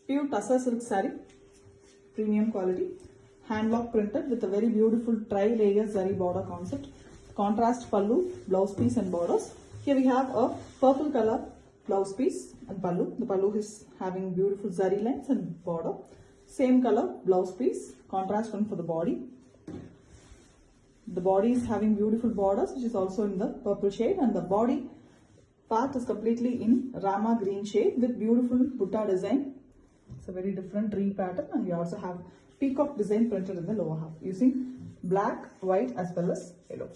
Pure Tassa silk saree, premium quality, hand block printed with a very beautiful tri-layer zari border concept, contrast pallu, blouse piece and borders. Here we have a purple color blouse piece and pallu. The pallu is having beautiful zari lines and border. Same color blouse piece, contrast one for the body. The body is having beautiful borders, which is also in the purple shade, and the body part is completely in Rama green shade with beautiful butta design. It's a very different tree pattern, and we also have peacock design printed in the lower half using black, white as well as yellow.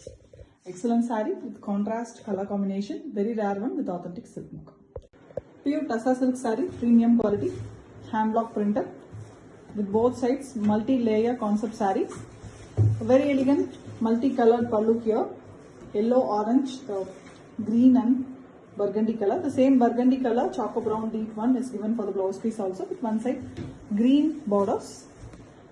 Excellent saree with contrast color combination, very rare one with authentic silk mocha. Pure Tassa silk saree, premium quality, hand block printed with both sides multi-layer concept sarees. A very elegant multi-colored pallu here, yellow, orange, green and burgundy color. The same burgundy color, choco brown deep one is given for the blouse piece also with one side green borders.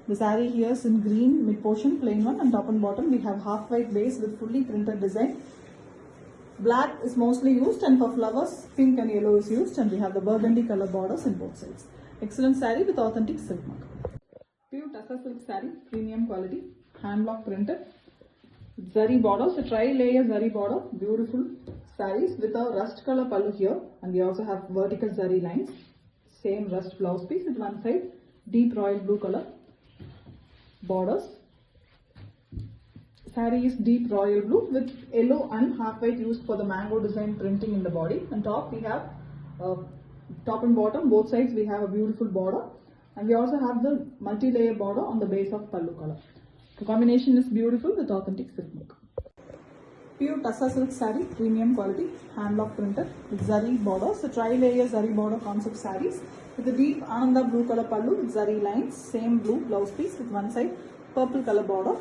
The saree here is in green mid portion, plain one, and top and bottom we have half white base with fully printed design. Black is mostly used, and for flowers pink and yellow is used, and we have the burgundy color borders in both sides. Excellent saree with authentic silk mark. Pure Tassa silk saree, premium quality, hand block printed, zari borders, a tri-layer zari border, beautiful sarees with a rust color pallu here, and we also have vertical zari lines. Same rust blouse piece with one side deep royal blue color borders. Saree is deep royal blue with yellow and half white used for the mango design printing in the body. On top we have top and bottom, both sides we have a beautiful border, and we also have the multi-layer border on the base of pallu color. The combination is beautiful with authentic silk mocha. Pure Tassa silk saree, premium quality, hand block printed with zari borders, a tri-layer zari border concept sarees with a deep Ananda blue color pallu with zari lines, same blue blouse piece with one side purple color border.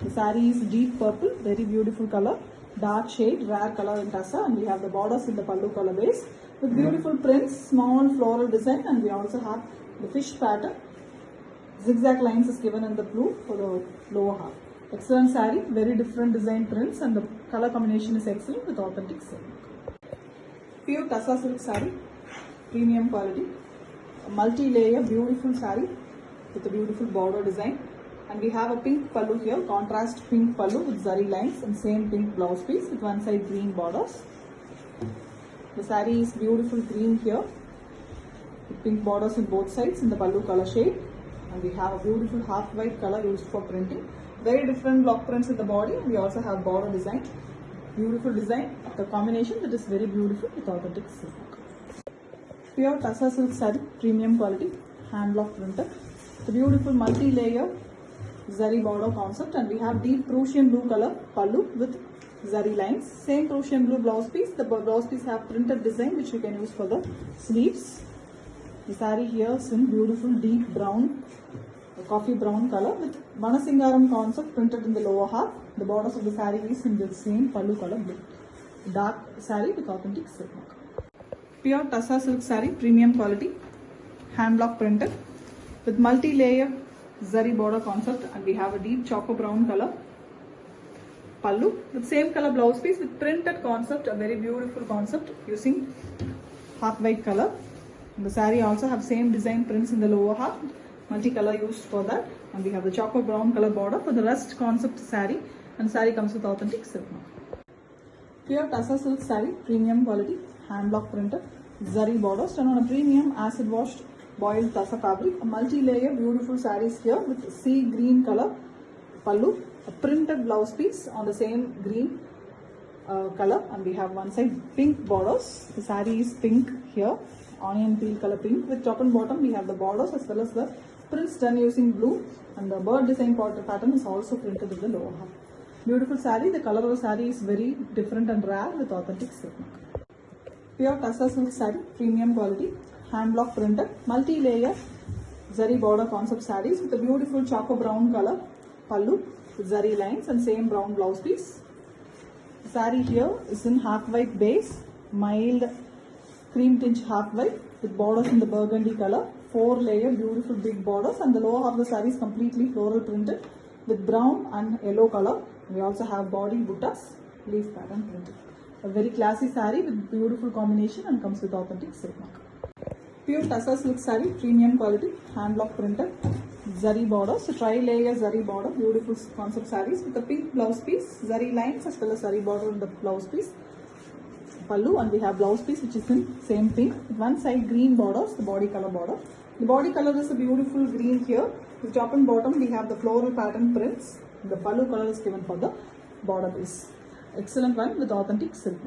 The saree is deep purple, very beautiful color, dark shade, rare color in Tassa, and we have the borders in the pallu color base with beautiful prints, small floral design, and we also have the fish pattern. Zigzag lines is given in the blue for the lower half. Excellent saree, very different design prints, and the color combination is excellent with authentic silk. Pure Tassa silk saree, premium quality, a multi-layer beautiful saree with a beautiful border design, and we have a pink pallu here, contrast pink pallu with zari lines, and same pink blouse piece with one side green borders. The saree is beautiful green here with pink borders in both sides in the pallu color shade, and we have a beautiful half white color used for printing. Very different block prints in the body, and we also have border design. Beautiful design, the combination that is very beautiful with authentic silk. Pure Tassa silk saree, premium quality, hand block printed. The beautiful multi-layer zari border concept, and we have deep Prussian blue color pallu with zari lines. Same Prussian blue blouse piece. The blouse piece have printed design which you can use for the sleeves. The saree here is in beautiful deep brown, coffee brown color with Manasingaram concept printed in the lower half. The borders of the saree is in the same pallu color blue. Dark saree with authentic silk mark. Pure Tassa silk saree, premium quality, hand block printed with multi-layer zari border concept, and we have a deep choco brown color pallu with same color blouse piece with printed concept, a very beautiful concept using half white color. The saree also have same design prints in the lower half, multi-color used for that, and we have the choco brown color border for the rust concept saree, and saree comes with authentic silk mark. Pure Tassa silk saree, premium quality, hand block printed, zari borders done on a premium acid washed boiled Tassa fabric. A multi-layer beautiful sarees here with sea green color pallu, a printed blouse piece on the same green color, and we have one side pink borders. The saree is pink here, onion peel color pink with top and bottom we have the borders as well as the prints done using blue, and the bird design pattern is also printed in the lower half. Beautiful saree, the color of the saree is very different and rare with authentic silk mark. Pure Tassa silk saree, premium quality, hand block printed, multi-layer zari border concept sarees with a beautiful choco brown color pallu with zari lines and same brown blouse piece. The saree here is in half white base, mild cream tinge half white with borders in the burgundy color, 4-layer beautiful big borders, and the lower half of the saree is completely floral printed with brown and yellow color. We also have body buttas, leaf pattern printed. A very classy saree with beautiful combination and comes with authentic silk mark. Pure Tussar silk saree, premium quality, hand block printed, zari border. So tri-layer zari border, beautiful concept sarees with a pink blouse piece, zari lines as well as zari border on the blouse piece. Pallu, and we have blouse piece which is in same pink. One side green borders, the body color border. The body color is a beautiful green here. The top and bottom we have the floral pattern prints. The pallu color is given for the border piece. Excellent one with authentic silk.